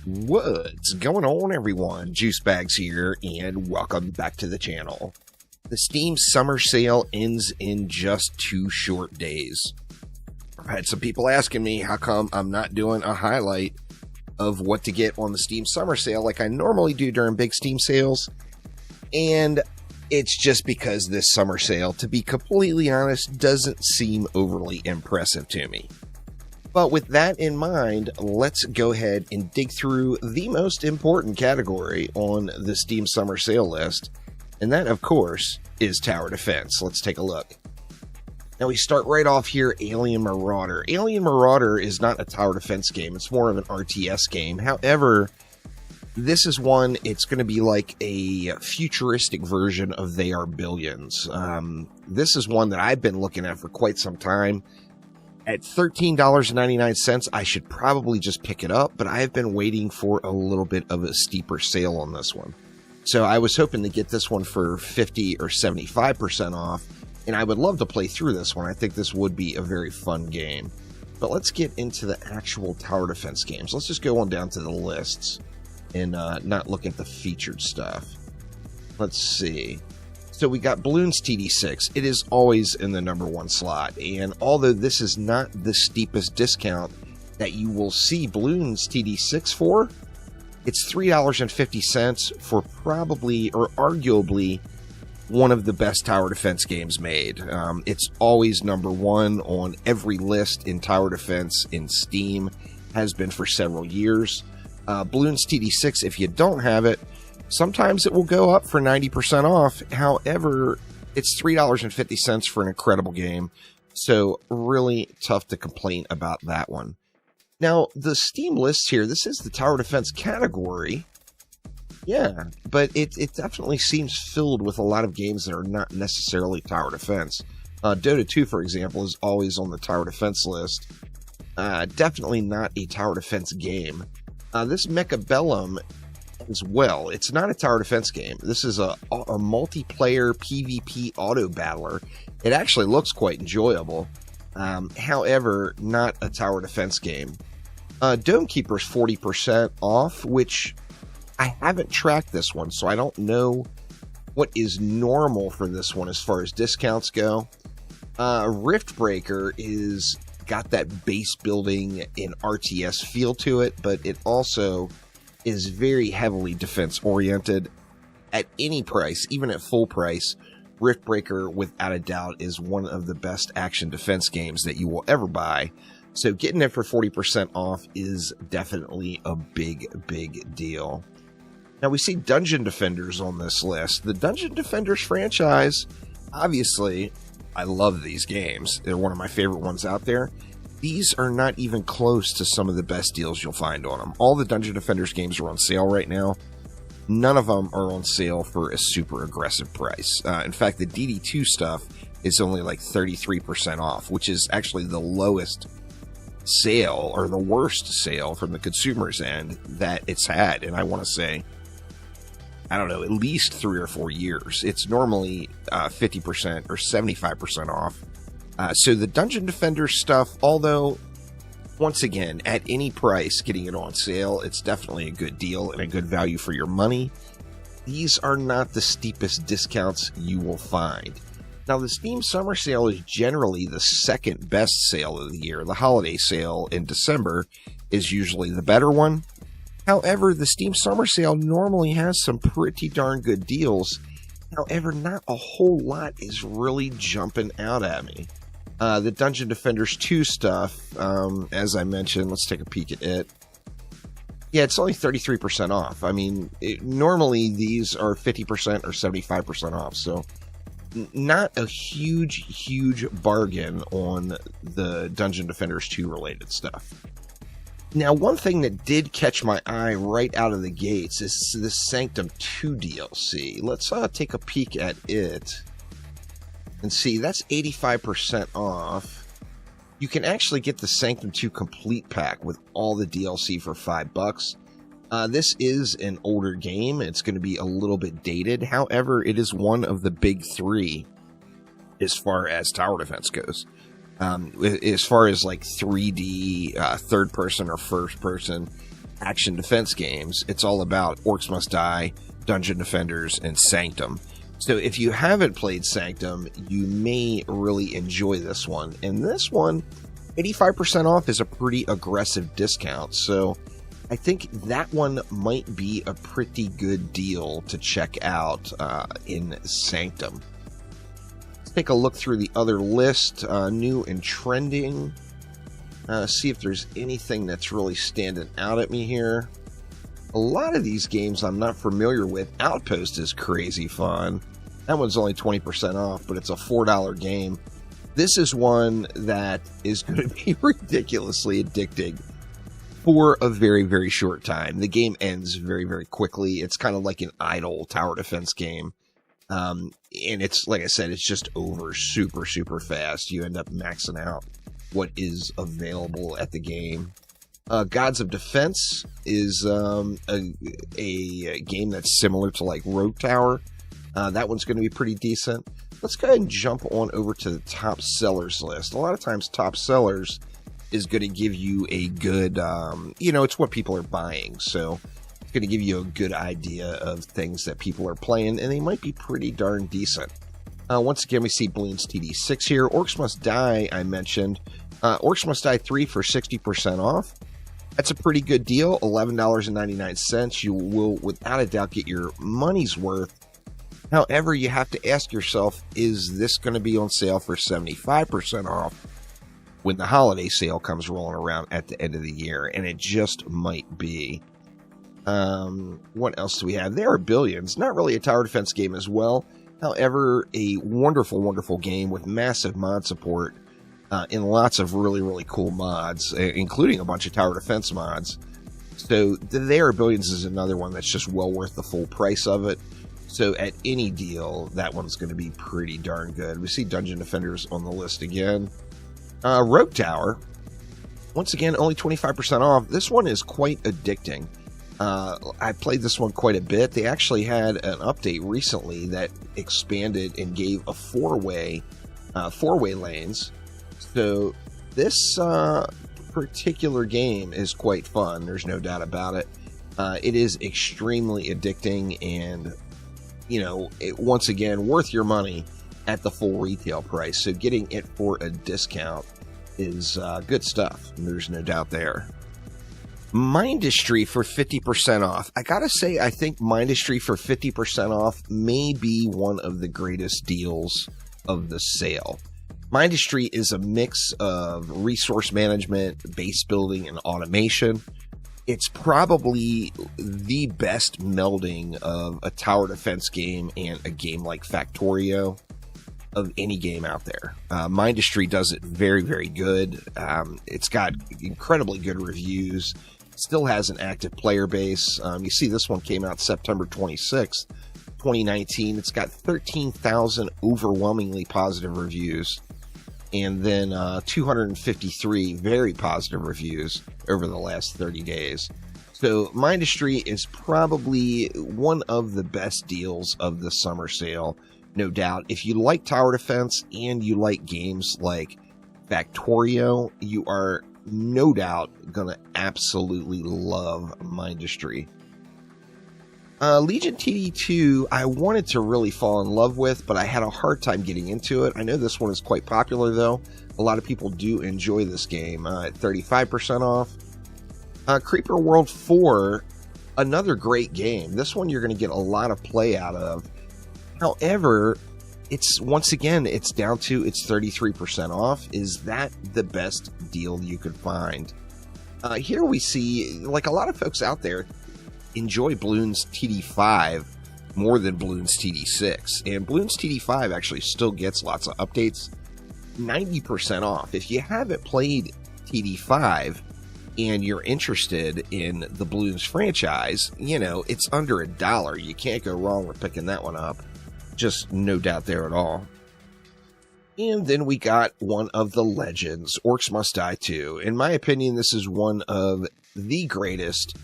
What's going on, everyone? Juicebags here, and welcome back to the channel. The Steam Summer Sale ends in just 2 short days. I've had some people asking me how come I'm not doing a highlight of what to get on the Steam Summer Sale like I normally do during big Steam sales, and it's just because this summer sale, to be completely honest, doesn't seem overly impressive to me. But with that in mind, let's go ahead and dig through the most important category on the Steam Summer Sale list, and that, of course, is Tower Defense. Let's take a look. Now we start right off here, Alien Marauder. Alien Marauder is not a tower defense game, it's more of an RTS game. However, this is one, it's going to be like a futuristic version of They Are Billions. This is one that I've been looking at for quite some time. At $13.99, I should probably just pick it up, but I have been waiting for a little bit of a steeper sale on this one. So I was hoping to get this one for 50 or 75% off, and I would love to play through this one. I think this would be a very fun game. But let's get into the actual tower defense games. Let's just go on down to the lists and not look at the featured stuff. Let's see. So we got Bloons TD6. It is always in the #1 slot, and although this is not the steepest discount that you will see Bloons TD6 for, it's $3.50 for probably or arguably one of the best tower defense games made. It's always #1 on every list in tower defense in Steam, has been for several years. Bloons TD6, if you don't have it, sometimes it will go up for 90% off. However, it's $3.50 for an incredible game. So really tough to complain about that one. Now, the Steam list here, this is the tower defense category. Yeah, but it definitely seems filled with a lot of games that are not necessarily tower defense. Dota 2, for example, is always on the tower defense list. Definitely not a tower defense game. This Mechabellum as well. It's not a tower defense game. This is a multiplayer PvP auto battler. It actually looks quite enjoyable. However, not a tower defense game. Domekeeper's 40% off, which I haven't tracked this one, so I don't know what is normal for this one as far as discounts go. Riftbreaker is got that base building and RTS feel to it, but it also is very heavily defense oriented. At any price, even at full price, Riftbreaker without a doubt is one of the best action defense games that you will ever buy. So getting it for 40% off is definitely a big deal. Now we see Dungeon Defenders on this list. The Dungeon Defenders franchise, obviously, I love these games. They're one of my favorite ones out there. These are not even close to some of the best deals you'll find on them. All the Dungeon Defenders games are on sale right now. None of them are on sale for a super aggressive price. In fact, the DD2 stuff is only like 33% off, which is actually the lowest sale or the worst sale from the consumer's end that it's had. And I want to say, I don't know, at least 3 or 4 years. It's normally 50% or 75% off. So the Dungeon Defenders stuff, although, once again, at any price, getting it on sale, it's definitely a good deal and a good value for your money. These are not the steepest discounts you will find. Now, the Steam Summer Sale is generally the second best sale of the year. The holiday sale in December is usually the better one. However, the Steam Summer Sale normally has some pretty darn good deals. However, not a whole lot is really jumping out at me. The Dungeon Defenders 2 stuff, as I mentioned, let's take a peek at it. Yeah, it's only 33% off. I mean, normally these are 50% or 75% off, so not a huge bargain on the Dungeon Defenders 2 related stuff. Now, one thing that did catch my eye right out of the gates is this Sanctum 2 DLC. Let's take a peek at it and see. That's 85% off. You can actually get the Sanctum 2 complete pack with all the DLC for $5. This is an older game. It's going to be a little bit dated. However, it is one of the big 3 as far as tower defense goes. As far as like 3D, third person or first person, action defense games. It's all about Orcs Must Die, Dungeon Defenders, and Sanctum. So if you haven't played Sanctum, you may really enjoy this one. And this one, 85% off is a pretty aggressive discount. So I think that one might be a pretty good deal to check out in Sanctum. Let's take a look through the other list, new and trending. See if there's anything that's really standing out at me here. A lot of these games I'm not familiar with. Outpost is crazy fun. That one's only 20% off, but it's a $4 game. This is one that is going to be ridiculously addicting for a very, very short time. The game ends very, very quickly. It's kind of like an idle tower defense game. And it's, like I said, it's just over super, super fast. You end up maxing out what is available at the game. Gods of Defense is a game that's similar to like Rogue Tower. That one's going to be pretty decent. Let's go ahead and jump on over to the top sellers list. A lot of times top sellers is going to give you a good, it's what people are buying. So it's going to give you a good idea of things that people are playing, and they might be pretty darn decent. Once again, we see Bloons TD6 here. Orcs Must Die, I mentioned. Orcs Must Die 3 for 60% off. That's a pretty good deal, $11.99. You will, without a doubt, get your money's worth. However, you have to ask yourself, is this going to be on sale for 75% off when the holiday sale comes rolling around at the end of the year? And it just might be. What else do we have? There are Billions. Not really a tower defense game as well. However, a wonderful, wonderful game with massive mod support. And lots of really, really cool mods, including a bunch of tower defense mods. So There Are Billions is another one that's just well worth the full price of it. So at any deal, that one's going to be pretty darn good. We see Dungeon Defenders on the list again. Rogue Tower, once again, only 25% off. This one is quite addicting. I played this one quite a bit. They actually had an update recently that expanded and gave a four-way lanes. So this particular game is quite fun. There's no doubt about it. It is extremely addicting and, once again, worth your money at the full retail price. So getting it for a discount is good stuff. There's no doubt there. Mindustry for 50% off. I gotta say, I think Mindustry for 50% off may be one of the greatest deals of the sale. Mindustry is a mix of resource management, base building, and automation. It's probably the best melding of a tower defense game and a game like Factorio of any game out there. Mindustry does it very, very good. It's got incredibly good reviews. Still has an active player base. You see this one came out September 26th, 2019. It's got 13,000 overwhelmingly positive reviews. And then 253 very positive reviews over the last 30 days. So Mindustry is probably one of the best deals of the summer sale, no doubt. If you like tower defense and you like games like Factorio, you are no doubt going to absolutely love Mindustry. Legion TD2, I wanted to really fall in love with, but I had a hard time getting into it. I know this one is quite popular, though. A lot of people do enjoy this game at 35% off. Creeper World 4, another great game. This one you're going to get a lot of play out of. However, it's down to it's 33% off. Is that the best deal you could find? Here we see, like a lot of folks out there, enjoy Bloons TD5 more than Bloons TD6. And Bloons TD5 actually still gets lots of updates. 90% off. If you haven't played TD5 and you're interested in the Bloons franchise, it's under $1. You can't go wrong with picking that one up. Just no doubt there at all. And then we got one of the legends, Orcs Must Die 2. In my opinion, this is one of the greatest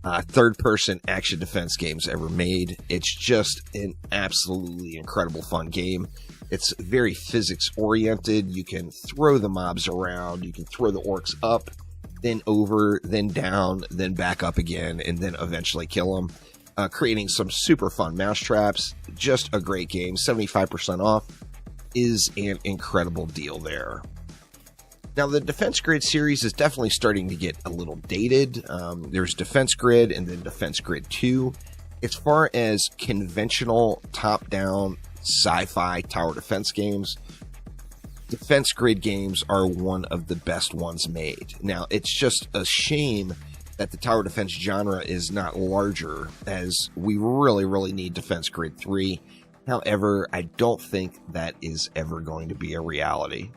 third-person action defense games ever made. It's just an absolutely incredible fun game. It's very physics-oriented. You can throw the mobs around. You can throw the orcs up. then over, then down, then back up again, and then eventually kill them, creating some super fun mousetraps. Just a great game. 75% off is an incredible deal there. Now, the Defense Grid series is definitely starting to get a little dated. There's Defense Grid and then Defense Grid 2. As far as conventional top-down sci-fi tower defense games, Defense Grid games are one of the best ones made. Now, it's just a shame that the tower defense genre is not larger, as we really, really need Defense Grid 3. However, I don't think that is ever going to be a reality.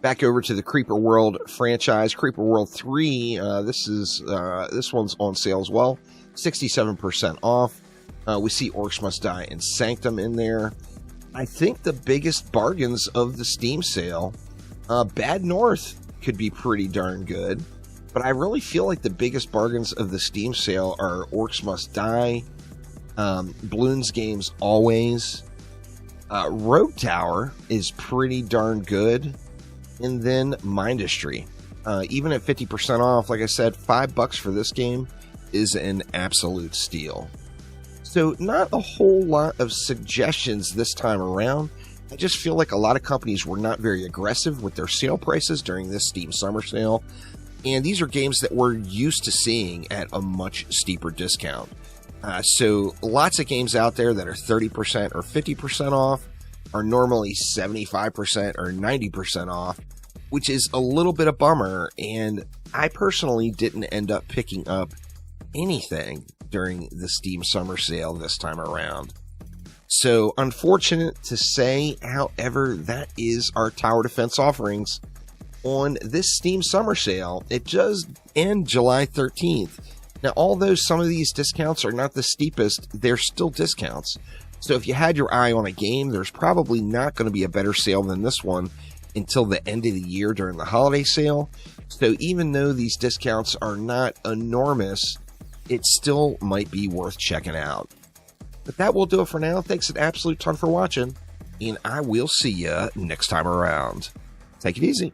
Back over to the Creeper World franchise, Creeper World 3. This one's on sale as well, 67% off. We see Orcs Must Die and Sanctum in there. I think the biggest bargains of the Steam sale, Bad North could be pretty darn good, but I really feel like the biggest bargains of the Steam sale are Orcs Must Die, Bloons Games Always, Rogue Tower is pretty darn good, and then Mindustry. Even at 50% off, like I said, $5 for this game is an absolute steal. So not a whole lot of suggestions this time around. I just feel like a lot of companies were not very aggressive with their sale prices during this Steam Summer Sale. And these are games that we're used to seeing at a much steeper discount. So lots of games out there that are 30% or 50% off are normally 75% or 90% off, which is a little bit of a bummer. And I personally didn't end up picking up anything during the Steam Summer Sale this time around. So unfortunate to say, however, that is our tower defense offerings on this Steam Summer Sale. It does end July 13th. Now, although some of these discounts are not the steepest, they're still discounts. So if you had your eye on a game, there's probably not going to be a better sale than this one until the end of the year during the holiday sale. So even though these discounts are not enormous, it still might be worth checking out. But that will do it for now. Thanks an absolute ton for watching, and I will see you next time around. Take it easy.